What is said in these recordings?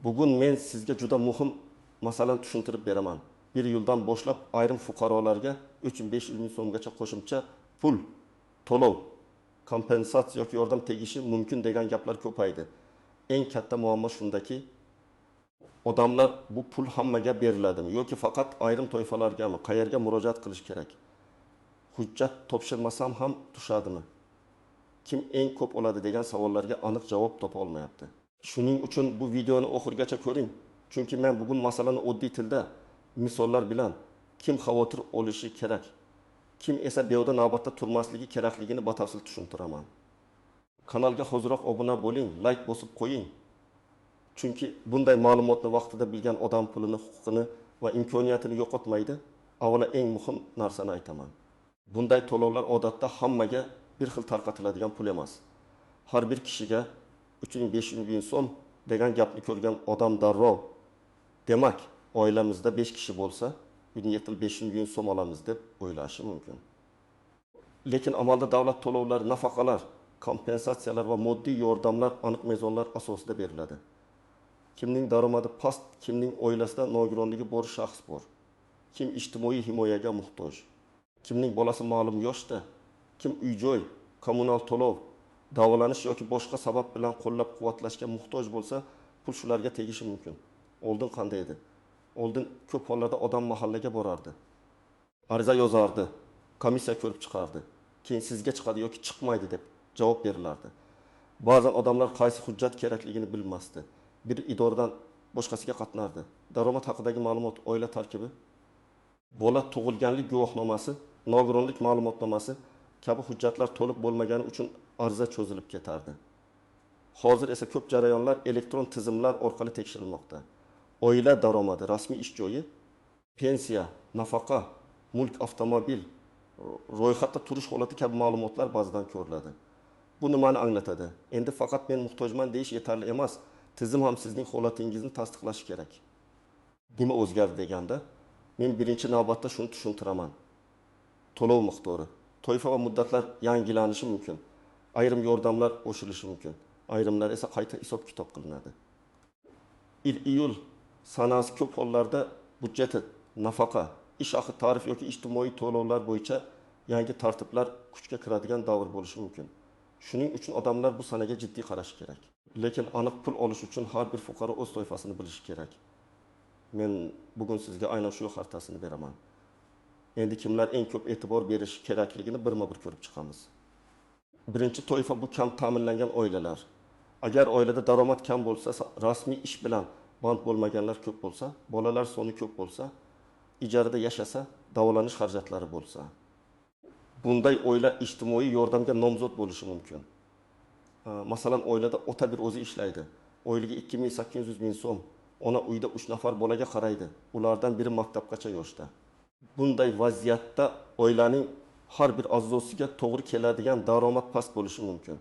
Bugun men sizga juda muhim masalani tushuntirib beraman. Bir yildan boshlab ayrim fuqarolarga 3-5 ming so'mgacha qo'shimcha pul to'lov, kompensatsiya yoki yordam tegishi mumkin degan gaplar ko'paydi. Eng katta muammo shundaki, odamlar bu pul hammaga beriladimi yoki faqat ayrim toifalargami, qayerga murojaat qilish kerak? Hujjat topshirmasam ham tushadimi? Kim eng ko'p oladi degan savollarga aniq javob topa olmayapti. Shuning uchun bu videoni oxirigacha ko'ring. Chunki men bugun masalani oddiy tilda, misollar bilan kim xavotir olishi kerak, kim esa beyo'da navbatda turmasligi kerakligini batafsil tushuntiraman. Kanalga hoziroq obuna bo'ling, like bosib qo'ying. Chunki bunday ma'lumotni vaqtida bilgan odam pulini, huquqini va imkoniyatini yo'qotmaydi. Avvalo eng muhim narsani aytaman. Bunday to'lovlar odatda hammaga bir xil tarqatiladigan pul emas. Har bir kishiga 3-5 ming so'm degan gapni ko'rgan odam darrov, demak, oilamizda 5 kishi bo'lsa, 5 ming so'm olamiz deb o'ylashi mumkin. Lekin amalda davlat to'lovlari, nafaqalar, kompensatsiyalar va moddiy yordamlar aniq mezonlar asosida beriladi. Kimning daromadi past, kimning oilasida nogironligi bor shaxs bor. Kim ijtimoiy himoyaga muhtoj. Kimning bolasi ma'lum yoshda, kim uy-joy, kommunal to'lov, davolanish yoki boshqa sabab bilan qo'llab-quvvatlashga muhtoj bo'lsa, pul shularga tegishi mumkin. Oldin qanday edi? Oldin ko'p hollarda odam mahallaga borardi. Ariza yozardi, komissiya ko'rib chiqardi. Keyin sizga chiqadi yoki chiqmaydi deb javob berilardi. Ba'zan odamlar qaysi hujjat kerakligini bilmasdi. Bir idoradan boshqasiga qatnardi. Daromad haqidagi ma'lumot, oila tarkibi, bola tug'ilganlik guvohnomasi, nogironlik ma'lumotnomasi kabi hujjatlar to'liq bo'lmagani uchun ariza cho'zilib ketardi. Hozir esa ko'p jarayonlar elektron tizimlar orqali tekshirilmoqda. Oila daromadi, rasmiy ish joyi, pensiya, nafaqa, mulk, avtomobil, ro'yxatda turish holati kabi ma'lumotlar ba'zidan ko'riladi. Bu nimani anglatadi? Endi faqat men muhtojman deyish yetarli emas. Tizim ham sizning holatingizni tasdiqlashi kerak. Nima o'zgardi deganda, men birinchi navbatda shuni tushuntiraman. To'lov miqdori, toifa va muddatlar yangilanishi mumkin. Ayrim yordamlar oshirilishi mumkin. Ayrimlar esa qayta hisob-kitob qilinadi. Iyul sanasi ko'p hollarda budjeti, nafaqa, ish haqi tarif yoki ijtimoiy to'lovlar bo'yicha yangi tartiblar kuchga kiradigan davr bo'lishi mumkin. Shuning uchun odamlar bu sanaga jiddiy qarashi kerak. Lekin aniq pul olish uchun har bir fuqaro o'z toifasini bilishi kerak. Men bugun sizga aynan shu xaritasini beraman. Endi kimlar eng ko'p e'tibor berish kerakligini birma-bir ko'rib chiqamiz. Birinchi toifa bu kam ta'minlangan oilalar. Agar oilada daromad kam bo'lsa, rasmiy ish bilan band bo'lmaganlar ko'p bo'lsa, bolalar soni ko'p bo'lsa, ijarada yashasa, davolanish xarajatlari bo'lsa, bunday oila ijtimoiy yordamga nomzod bo'lishi mumkin. Masalan, oilada ota bir o'zi ishlaydi. Oilaga 2800 ming so'm, ona uyda 3 nafar bolaga qaraydi. Ulardan biri maktabgacha yoshda. Bunday vaziyatda oilaning har bir a'zosiga to'g'ri keladigan daromad past bo'lishi mumkin.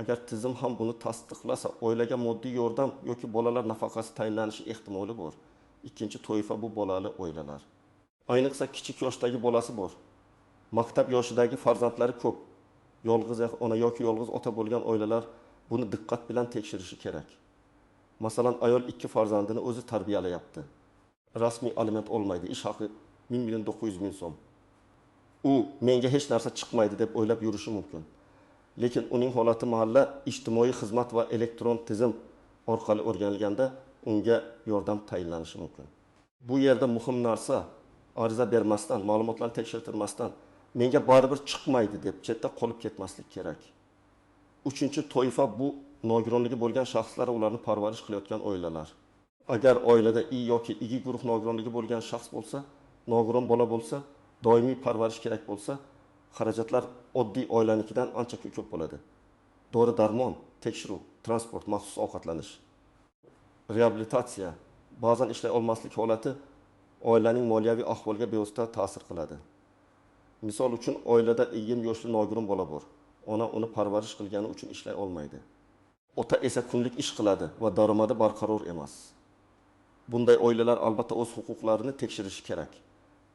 Agar tizim ham buni tasdiqlasa, oilaga moddiy yordam yoki bolalar nafaqasi tayinlanishi ehtimoli bor. Ikkinchi toifa bu bolali oilalar. Ayniqsa kichik yoshdagi bolasi bor. Maktab yoshidagi farzandlari ko'p. Yolg'iz ona yoki yolg'iz ota bo'lgan oilalar buni diqqat bilan tekshirishi kerak. Masalan, ayol 2 farzandini o'zi tarbiyalayapti. Rasmiy aliment olmaydi, ish haqi 1.900 ming so'm. U menga hech narsa chiqmaydi deb o'ylab yurishi mumkin. Lekin uning holati mahalla ijtimoiy xizmat va elektron tizim orqali o'rganilganda unga yordam tayinlanishi mumkin. Bu yerda muhim narsa ariza bermasdan, ma'lumotlarni tekshirtirmasdan menga baribir chiqmaydi deb chetda qolib ketmaslik kerak. Uchinchi toifa bu nogironligi bo'lgan shaxslar va ularni parvarish qilayotgan oilalar. Agar oilada I yoki II guruh nogironligi bo'lgan shaxs bo'lsa, nogiron bola bo'lsa, doimiy parvarish kerak bo'lsa, xarajatlar oddiy oilanikidan ancha ko'p bo'ladi. Dori-darmon, tekshiruv, transport, maxsus ovqatlanish, reabilitatsiya, ba'zan ishlay olmaslik holati oilaning moliyaviy ahvoliga bevosita ta'sir qiladi. Misol uchun, oilada 20 yoshli nogiron bola bor. Ona uni parvarish qilgani uchun ishlay olmaydi. Ota esa kunlik ish qiladi va daromadi barqaror emas. Bunday oilalar albatta o'z huquqlarini tekshirishi kerak.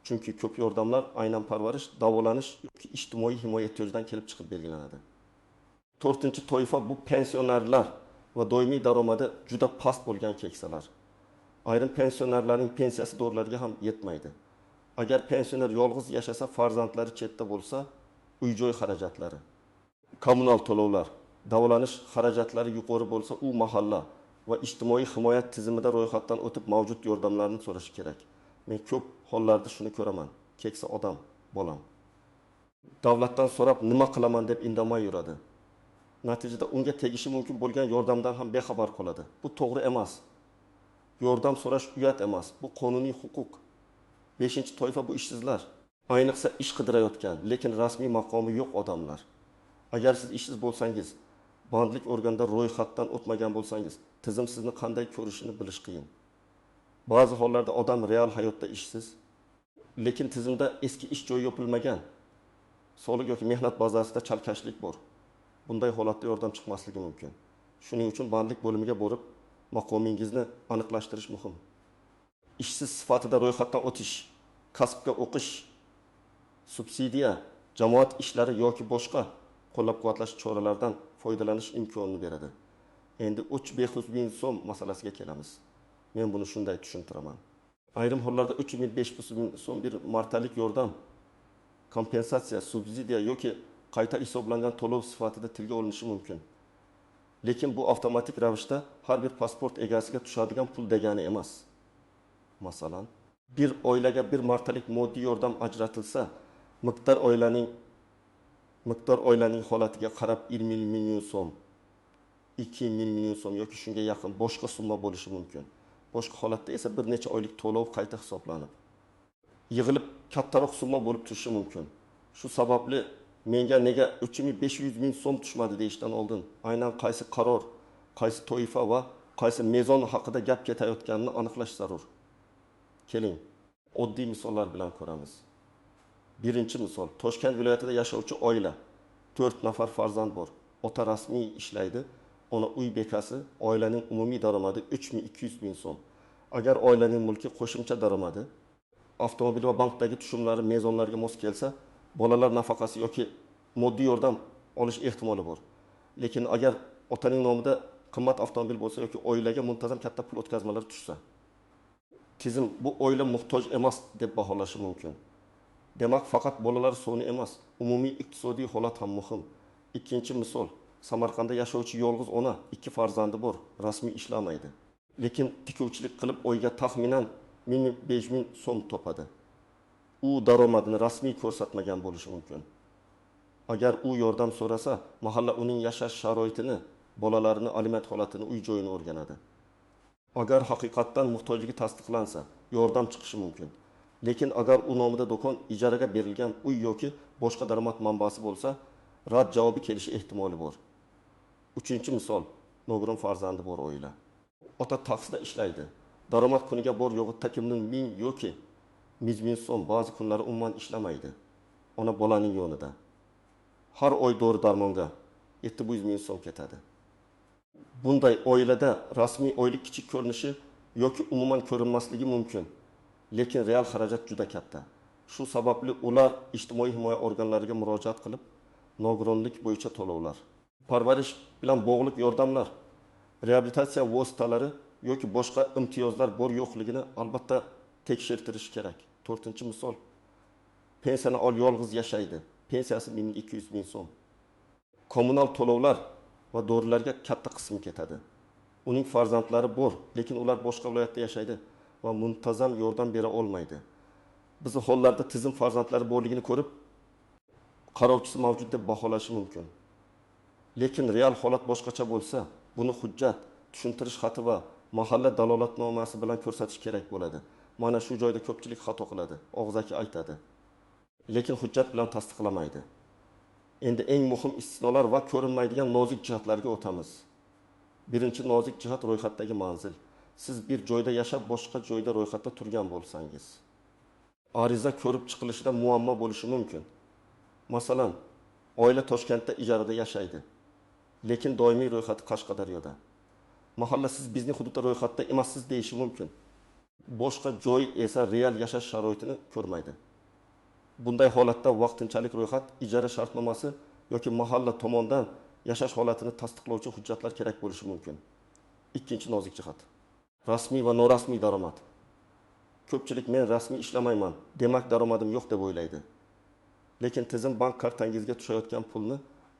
Chunki ko'p yordamlar aynan parvarish, davolanish yoki ijtimoiy himoya ehtiyojidan kelib chiqib belgilanadi. 4-toifa bu pensionerlar va doimiy daromadi juda past bo'lgan keksalar. Ayrim pensionerlarning pensiyasi dorilarga ham yetmaydi. Agar pensioner yolg'iz yashasa, farzandlari chetda bo'lsa, uy-joy xarajatlari, kommunal to'lovlar, davolanish xarajatlari yuqori bo'lsa, u mahalla va ijtimoiy himoya tizimida ro'yxatdan o'tib mavjud yordamlarni so'rashi kerak. Men ko'p hollarda shuni ko'raman. Keksa odam, bolam davlatdan so'rab nima qilaman deb indamay yuradi. Natijada unga tegishi mumkin bo'lgan yordamdan ham bexabar qoladi. Bu to'g'ri emas. Yordam so'rash uyat emas. Bu qonuniy huquq. 5-toifa bu ishsizlar. Ayniqsa ish qidirayotgan, lekin rasmiy maqomi yo'q odamlar. Agar siz ishsiz bo'lsangiz, bandlik organida ro'yxatdan o'tmagan bo'lsangiz, tizim sizni qanday ko'rishini bilish qiyin. Ba'zi hollarda odam real hayotda ishsiz, lekin tizimda eski ish joyi yopilmagan. Soliq yoki mehnat bazasida chalkashlik bor. Bunday holatda yordam chiqmasligi mumkin. Shuning uchun bandlik bo'limiga borib, maqomingizni aniqlashtirish muhim. Ishsiz sifatida ro'yxatdan o'tish, kasbga o'qish, subsidiya, jamoat ishlari yoki boshqa qo'llab-quvvatlash choralaridan foydalanish imkonini beradi. Endi 3-500 ming so'm masalasiga kelamiz. Men buni shunday tushuntiraman. Ayrim hollarda 3-500 ming so'm bir martalik yordam, kompensatsiya, subsidiya yoki qayta hisoblangan to'lov sifatida tilga olinishi mumkin. Lekin bu avtomatik ravishda har bir pasport egasiga tushadigan pul degani emas. Masalan, bir oilaga bir martalik moddiy yordam ajratilsa, miqdor oilaning holatiga qarab 20 million so'm, 2 million so'm yoki shunga yaqin boshqa summa bo'lishi mumkin. Boshqa holatda esa bir necha oylik to'lov qayta hisoblanib, yig'ilib kattaroq summa bo'lib turishi mumkin. Shu sababli menga nega 3500 ming so'm tushmadi deyishdan oldin aynan qaysi qaror, qaysi toifa va qaysi mezon haqida gap ketayotganini aniqlash zarur. Keling, oddiy misollar bilan ko'ramiz. Birinchi misol, Toshkent viloyatida yashovchi oila. 4 nafar farzand bor. Ota rasmiy ishlaydi, ona uy bekasi, oilaning umumiy daromadi 3200 ming so'm. Agar oilaning mulki qo'shimcha daromadi, avtomobil va bankdagi tushumlari mezonlarga mos kelsa, bolalar nafaqasi yoki moddiy yordam olish ehtimoli bor. Lekin agar otaning nomida qimmat avtomobil bo'lsa yoki oilaga muntazam katta pul o'tkazmalari tushsa, tizim bu oila muhtoj emas deb baholashi mumkin. Demak, faqat bolalar soni emas, umumiy iqtisodiy holat ham muhim. Ikkinchi misol, Samarqandda yashovchi yolg'iz ona, 2 farzandi bor, rasmiy ishlamaydi. Lekin tikuvchilik qilib oyga taxminan 1000-5000 ming so'm topadi. U daromadini rasmiy ko'rsatmagan bo'lishi mumkin. Agar u yordam so'rasa, mahalla uning yashash sharoitini, bolalarini, aliment holatini, uy-joyini o'rganadi. Agar haqiqatdan muhtojligi tasdiqlansa, yordam chiqishi mumkin. Lekin agar u nomida do'kon ijaraga berilgan uy yoki boshqa daromad manbasi bo'lsa, rad javobi kelishi ehtimoli bor. Uchinchi misol, nogiron farzandi bor oila. Ota taksida ishlaydi. Daromad kuniga bor yo'g'i takimning 1000 yoki 100 ming so'm, ba'zi kunlari umuman ishlamaydi. Ona bolaning yonida. Har oy dori-darmonga 700 ming so'm ketadi. Bunday oilada rasmiy oylik kichik ko'rinishi yoki umuman ko'rinmasligi mumkin. Lekin real xarajat juda katta. Shu sababli ular ijtimoiy himoya organlariga murojaat qilib, nogironlik bo'yicha to'lovlar, parvarish bilan bog'liq yordamlar, reabilitatsiya vositalari yoki boshqa imtiyozlar bor yo'qligini albatta tekshirtirish kerak. 4-misol, pensiyani yolg'iz yashaydi. Pensiyasi 1200 ming so'm. Kommunal to'lovlar va dorilarga katta qismi ketadi. Uning farzandlari bor, lekin ular boshqa viloyatda yashaydi va muntazam yordam bera olmaydi. Biz hollarda tizim farzandlari borligini ko'rib, qarovchisi mavjud deb baholashi mumkin. Lekin real holat boshqacha bo'lsa, buni hujjat, tushuntirish xati va mahalla dalolatnomasi bilan ko'rsatish kerak bo'ladi. Mana shu joyda ko'pchilik xato qiladi, og'zaki aytadi, lekin hujjat bilan tasdiqlamaydi. Endi eng muhim istisnolar va ko'rinmaydigan nozik jihatlarga o'tamiz. Birinchi nozik jihat ro'yxatdagi manzil. Siz bir joyda yashab, boshqa joyda ro'yxatda turgan bo'lsangiz, ariza ko'rib chiqilishida muammo bo'lishi mumkin. Masalan, oila Toshkentda ijarada yashaydi, lekin doimiy ro'yxati Qashqadaryoda. Mahalla siz bizning hududda ro'yxatda emassiz deyishi mumkin. Boshqa joy esa real yashash sharoitini ko'rmaydi. Bunday holatda vaqtinchalik ro'yxat, ijara shartnomasi yoki mahalla tomonidan yashash holatini tasdiqlovchi hujjatlar kerak bo'lishi mumkin. Ikkinchi nozik jihat. Rasmiy va norasmiy daromad. Ko'pchilik men rasmiy ishlamayman, demak daromadim yo'q deb o'ylaydi. Lekin tizim bank kartangizga tushayotgan pulni,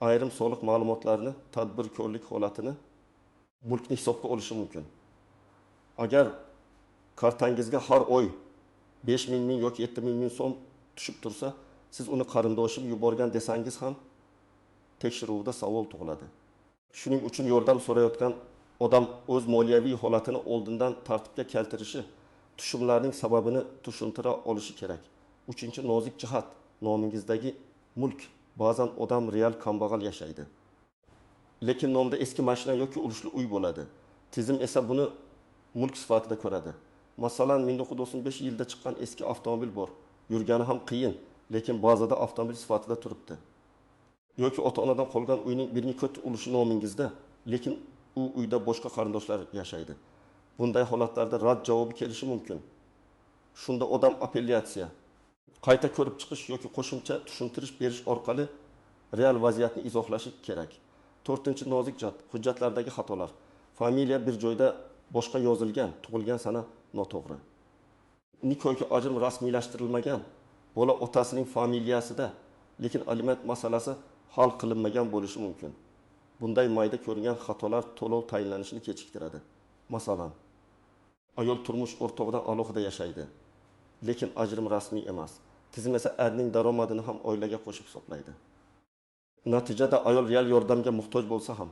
ayrim soliq ma'lumotlarini, tadbirkorlik holatini, mulkni hisobga olishi mumkin. Agar kartangizga har oy 5.000 ming yoki 7.000 ming so'm tushib tursa, siz uni qarindoshim yuborgan desangiz ham tekshiruvda savol tug'iladi. Shuning uchun yordam so'rayotgan odam o'z moliyaviy holatini oldindan tartibga keltirishi, tushumlarning sababini tushuntira olishi kerak. Uchinchi nozik jihat, nomingizdagi mulk. Ba'zan odam real kambag'al yashaydi. Lekin nomda eski mashina yoki urushli uy bo'ladi. Tizim esa buni mulk sifatida ko'radi. Masalan, 1995 yilda chiqqan eski avtomobil bor. Yurgani ham qiyin, lekin ba'zida avtomobil sifatida turibdi. Yoki ota-onadan qolgan uyning birinchi ko'ti ulushi nomingizda, lekin u uyda boshqa qarindoshlar yashaydi. Bunday holatlarda rad javobi kelishi mumkin. Shunda odam apellyatsiya, qayta ko'rib chiqish yoki qo'shimcha tushuntirish berish orqali real vaziyatni izohlashi kerak. 4-chi nozik jihat, hujjatlardagi xatolar. Familiya bir joyda boshqa yozilgan, tug'ilgan sana noto'g'ri. Nikohga ajrim rasmiylashtirilmagan, bola otasining familiyasida, lekin aliment masalasi hal qilinmagan bo'lishi mumkin. Bunday mayda ko'ringan xatolar to'lov tayinlanishini kechiktiradi. Masalan, ayol turmush o'rtog'idan alohida yashaydi, lekin ajrim rasmiy emas. Tizim esa erning daromadini ham oilaga qo'shib hisoblaydi. Natijada ayol real yordamga muhtoj bo'lsa ham,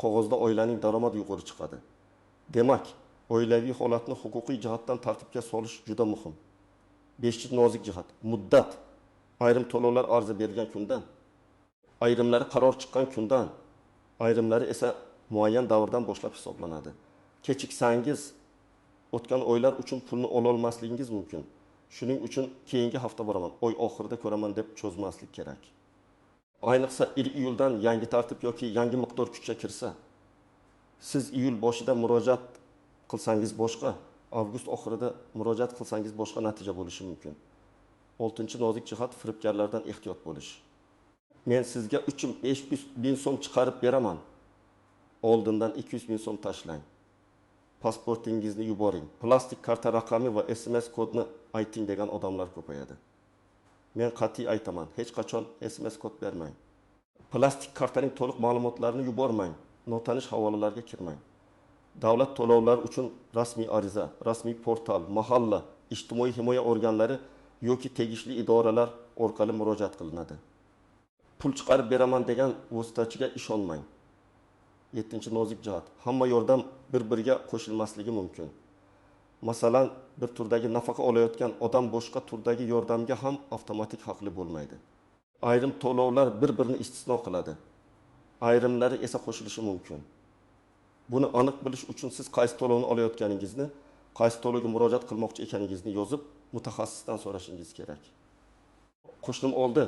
qog'ozda oilaning daromadi yuqori chiqadi. Demak, oilaviy holatni huquqiy jihatdan tartibga solish juda muhim. 5-chi nozik jihat, muddat. Ayrim to'lovlar arzi bergan kundan, ayrimlari qaror chiqqan kundan, ayrimlari esa muayyan davrdan boshlab hisoblanadi. Kechiksangiz, o'tgan oylar uchun pulni ola olmasligingiz mumkin. Shuning uchun keyingi hafta boraman, oy oxirida ko'raman deb cho'zmaslik kerak. Ayniqsa 1-iyuldan yangi tartib yoki yangi miqdor kuchga kirsa, siz iyul boshida murojaat qilsangiz boshqa, avgust oxirida murojaat qilsangiz boshqa natija bo'lishi mumkin. 6-chi nozik jihat, firibgarlardan ehtiyot bo'lish. Men sizga 3-500 ming so'm chiqarib beraman. Oldindan 200 ming so'm tashlang. Pasportingizni yuboring. Plastik karta raqami va SMS kodni ayting degan odamlar ko'payadi. Men qat'iy aytaman, hech qachon SMS kod bermang. Plastik kartaning to'liq ma'lumotlarini yubormang. Notanish havolalarga kirmang. Davlat to'lovlari uchun rasmiy ariza, rasmiy portal, mahalla, ijtimoiy himoya organlari yoki tegishli idoralar orqali murojaat qilinadi. Pul chiqarib beraman degan vositachiga ishonmang. 7-chi nozik jihat, hamma yordam bir-biriga qo'shilmasligi mumkin. Masalan, bir turdagi nafaqa olayotgan odam boshqa turdagi yordamga ham avtomatik haqli bo'lmaydi. Ayrim to'lovlar bir-birini istisno qiladi. Ayrimlari esa qo'shilishi mumkin. Buni aniq bilish uchun siz qaysi to'lovni olayotganingizni, qaysi to'lovga murojaat qilmoqchi ekaningizni yozib, mutaxassisdan so'rashingiz kerak. Qo'shnim oldi,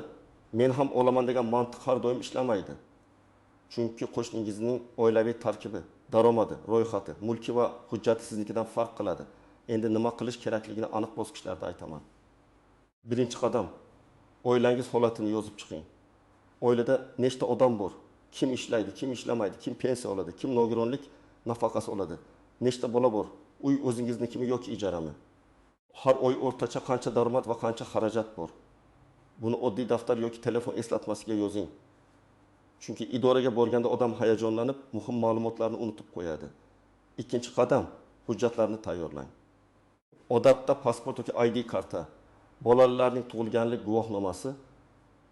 men ham olaman degan mantiq har doim ishlamaydi. Chunki qo'shningizning oilaviy tarkibi, daromadi, ro'yxati, mulki va hujjati siznikidan farq qiladi. Endi nima qilish kerakligini aniq bosqichlarda aytaman. Birinchi qadam, oilangiz holatini yozib chiqing. Oilada nechta odam bor? Kim ishlaydi, kim ishlamaydi, kim pensiya oladi, kim nogironlik nafaqasi oladi? Nechta bola bor? Uy o'zingiznikimi yoki ijarami? Har oy o'rtacha qancha daromad va qancha xarajat bor? Buni oddiy daftar yoki telefon eslatmasiga yozing. Chunki idoraga borganda odam hayajonlanib, muhim ma'lumotlarni unutib qo'yadi. Ikkinchi qadam, hujjatlarni tayyorlang. Odatda pasport yoki ID karta, bolalarning tug'ilganlik guvohnomasi,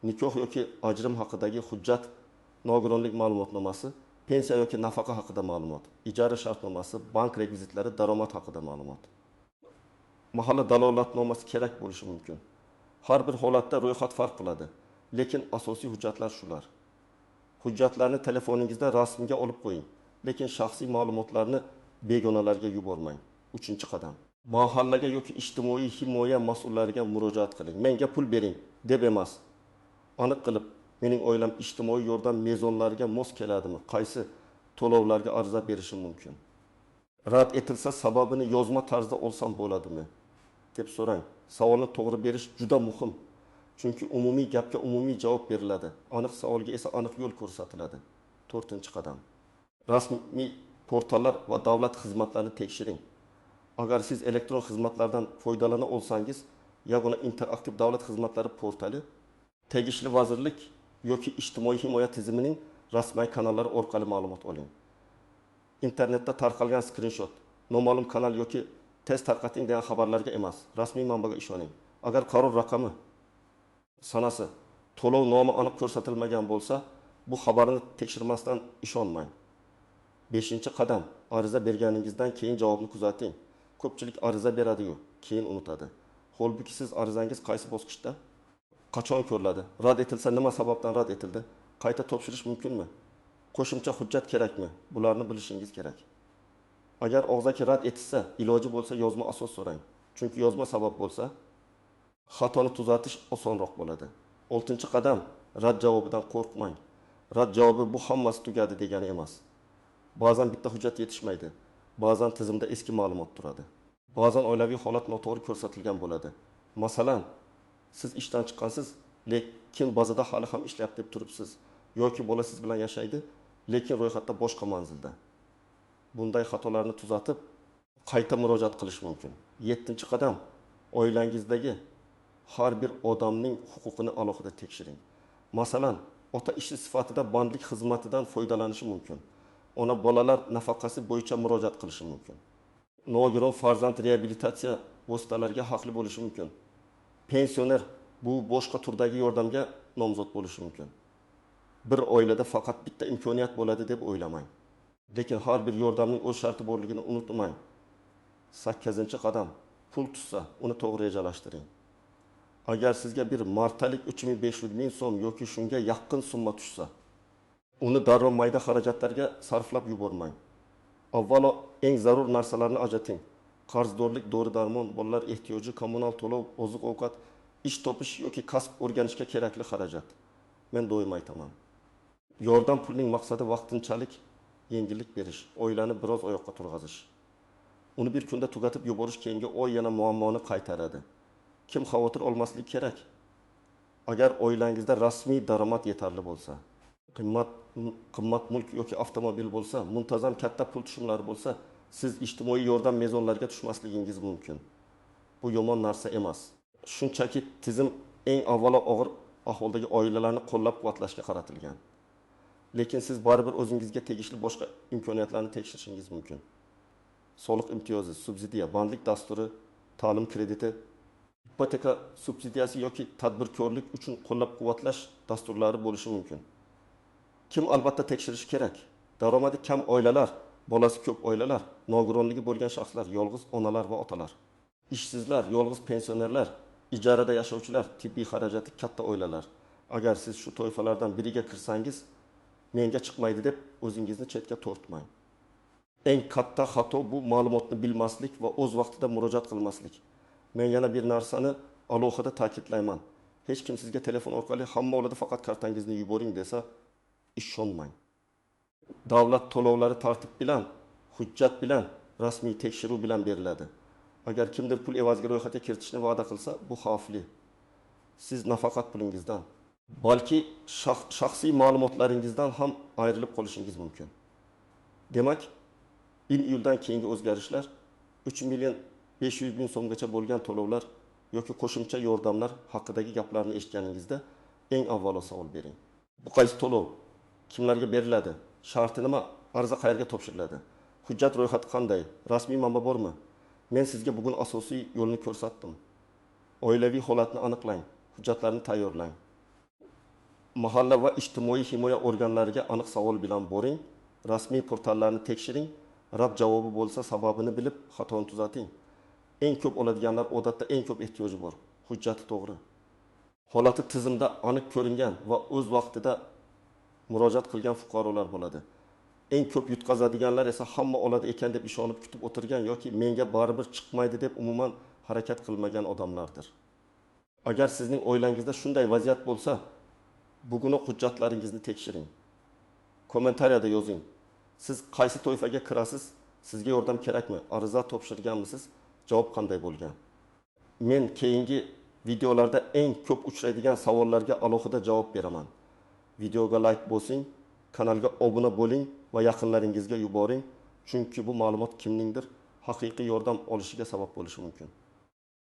nikoh yoki ajrim haqidagi hujjat, nogironlik ma'lumotnomasi, pensiya yoki nafaqa haqida ma'lumot, ijara shartnomasi, bank rekvizitlari, daromad haqida ma'lumot. Mahalla dalolatnomasi kerak bo'lishi mumkin. Har bir holatda ro'yxat farq qiladi, lekin asosiy hujjatlar shular. Hujjatlarni telefoningizda rasmiga olib qo'ying, lekin shaxsiy ma'lumotlarni begonalarga yubormang. 3-qadam. Mahallaga yoki ijtimoiy himoya mas'ullariga murojaat qiling. Menga pul bering deb emas. Aniq qilib, mening oilam ijtimoiy yordam mezonlariga mos keladimi? Qaysi to'lovlarga ariza berishim mumkin? Rad etilsa sababini yozma tarzda olsam bo'ladimi deb so'rang. Savolni to'g'ri berish juda muhim. Chunki umumiy gapga umumiy javob beriladi. Aniq savolga esa aniq yo'l ko'rsatiladi. To'rtinchi qadam. Rasmiy portallar va davlat xizmatlarini tekshiring. Agar siz elektron xizmatlardan foydalana olsangiz, yagona interaktiv davlat xizmatlari portali tegishli vazirlik yoki ijtimoiy himoya tizimining rasmiy kanallari orqali ma'lumot oling. İnternetda tarqalgan skrinshot, noma'lum kanal yoki tez tarqating degan xabarlarga emas, rasmiy manbaga ishoning. Agar qaror raqami, sanasi, to'lov nomi aniq ko'rsatilmagan bo'lsa, bu xabarni tekshirmasdan ishonmang. 5-qadam, ariza berganingizdan keyin javobni kuzating. Ko'pchilik ariza beradi-yu, keyin unutadi. Holbuki siz arizangiz qaysi bosqichda, qachon ko'riladi, rad etilsa nima sababdan rad etildi, qayta topshirish mumkinmi? Qo'shimcha hujjat kerakmi? Bularni bilishingiz kerak. Agar og'zaki rad etilsa, iloji bo'lsa yozma asos so'rang. Chunki yozma sabab bo'lsa, xatoni tuzatish osonroq bo'ladi. 6-qadam, rad javobidan qo'rqmang. Rad javobi bu hammasi tugadi degani emas. Ba'zan bitta hujjat yetishmaydi. Ba'zan tizimda eski ma'lumot turadi. Ba'zan oilaviy holat noto'g'ri ko'rsatilgan bo'ladi. Masalan, siz ishdan chiqqansiz, lekin bazada hali ham ishlayapti deb turibsiz. Yoki bola siz bilan yashaydi, lekin ro'yxatda boshqa manzilda. Bunday xatolarni tuzatib, qayta murojaat qilish mumkin. 7-qadam, oilangizdagi har bir odamning huquqini alohida tekshiring. Masalan, ota ishi sifatida bandlik xizmatidan foydalanishi mumkin. Ona bolalar nafaqasi bo'yicha murojaat qilishi mumkin. Nogiron farzand reabilitatsiya vositalariga haqli bo'lishi mumkin. Pensioner bu boshqa turdagi yordamga nomzod bo'lishi mumkin. Bir oilada faqat bitta imkoniyat bo'ladi deb o'ylamang. Lekin har bir yordamning o'z sharti borligini unutmang. 8-qadam, pul tutsa, uni to'g'ri rejalashtiring. Agar sizga bir martalik 3.500 ming so'm yoki shunga yaqin summa tushsa, uni darrov mayda xarajatlarga sarflab yubormang. Avvalo eng zarur narsalarni ajrating. Qarzdorlik, dori-darmon, bolalar ehtiyoji, kommunal to'lov, oziq-ovqat, ish topish yoki kasb o'rganishga kerakli xarajat. Men doim aytaman. Yordam pulining maqsadi vaqtinchalik yengillik berish, oilani biroz oyoqqa turg'azish. Uni bir kunda tugatib yuborish keyingi oy yana muammoni qaytaradi. Kim xavotir olmasligi kerak? Agar oilangizda rasmiy daromad yetarli bo'lsa, qimmat mulk yoki avtomobil bo'lsa, muntazam katta pul tushumlari bo'lsa, siz ijtimoiy yordam mezonlariga tushmasligingiz mumkin. Bu yomon narsa emas. Shunchaki tizim eng avvalo og'ir ahvoldagi oilalarni qo'llab-quvvatlashga qaratilgan. Lekin siz baribir o'zingizga tegishli boshqa imkoniyatlarni tekshirishingiz mumkin. Soliq imtiyozi, subsidiya, bandlik dasturi, ta'lim krediti, ipoteka subsidiyasi yoki tadbirkorlik uchun qo'llab-quvvatlash dasturlari bo'lishi mumkin. Kim albatta tekshirish kerak? Daromadi kam oilalar, bolasi ko'p oilalar, nogironligi bo'lgan shaxslar, yolg'iz onalar va otalar, ishsizlar, yolg'iz pensionerlar, ijarada yashovchilar, tibbiy xarajati katta oilalar. Agar siz shu toifalardan biriga kirsangiz, menga chiqmaydi deb o'zingizni chetga tortmang. Eng katta xato bu ma'lumotni bilmaslik va o'z vaqtida murojaat qilmaslik. Men yana bir narsani alohida ta'kidlayman. Hech kim sizga telefon orqali hamma oladi faqat kartangizni yuboring desa, ishonmang. Davlat to'lovlari tartib bilan, hujjat bilan, rasmiy tekshiruv bilan beriladi. Agar kimdir pul evaziga ro'yxatga kiritishni va'da qilsa, bu xavfli. Siz nafaqat pulingizdan, balki shaxsiy ma'lumotlaringizdan ham ayrilib qolishingiz mumkin. Demak, iyuldan keyingi o'zgarishlar 3.500.000 so'mgacha bo'lgan to'lovlar yoki qo'shimcha yordamlar haqidagi gaplarni eshitganingizda eng avvalo savol bering. Bu qaysi to'lov? Kimlarga beriladi? Sharti nima? Ariza qayerga topshiriladi? Hujjat ro'yxati qanday? Rasmiy manba bormi? Men sizga bugun asosiy yo'lni ko'rsatdim. Oilaviy holatni aniqlang, hujjatlarni tayyorlang. Mahalla va ijtimoiy himoya organlariga aniq savol bilan boring, rasmiy portallarni tekshiring, rad javobi bo'lsa sababini bilib xatoni tuzating. Eng ko'p oladiganlar odatda eng ko'p ehtiyoji bor. Hujjati to'g'ri. Holati tizimda aniq ko'ringan va o'z vaqtida murojaat qilgan fuqarolar bo'ladi. Eng ko'p yutqazadiganlar esa hamma oladi ekan deb ishonib kutib o'tirgan yoki menga baribir chiqmaydi deb umuman harakat qilmagan odamlardir. Agar sizning oilangizda shunday vaziyat bo'lsa, bugunoq hujjatlaringizni tekshiring. Kommentariyada yozing. Siz qaysi toifaga kirasiz? Sizga yordam kerakmi? Ariza topshirganmisiz? Javob qanday bo'lgan? Men keyingi videolarda eng ko'p uchraydigan savollarga alohida javob beraman. Videoga like bosing, kanalga obuna bo'ling va yaqinlaringizga yuboring. Chunki bu ma'lumot kimningdir haqiqiy yordam olishiga sabab bo'lishi mumkin.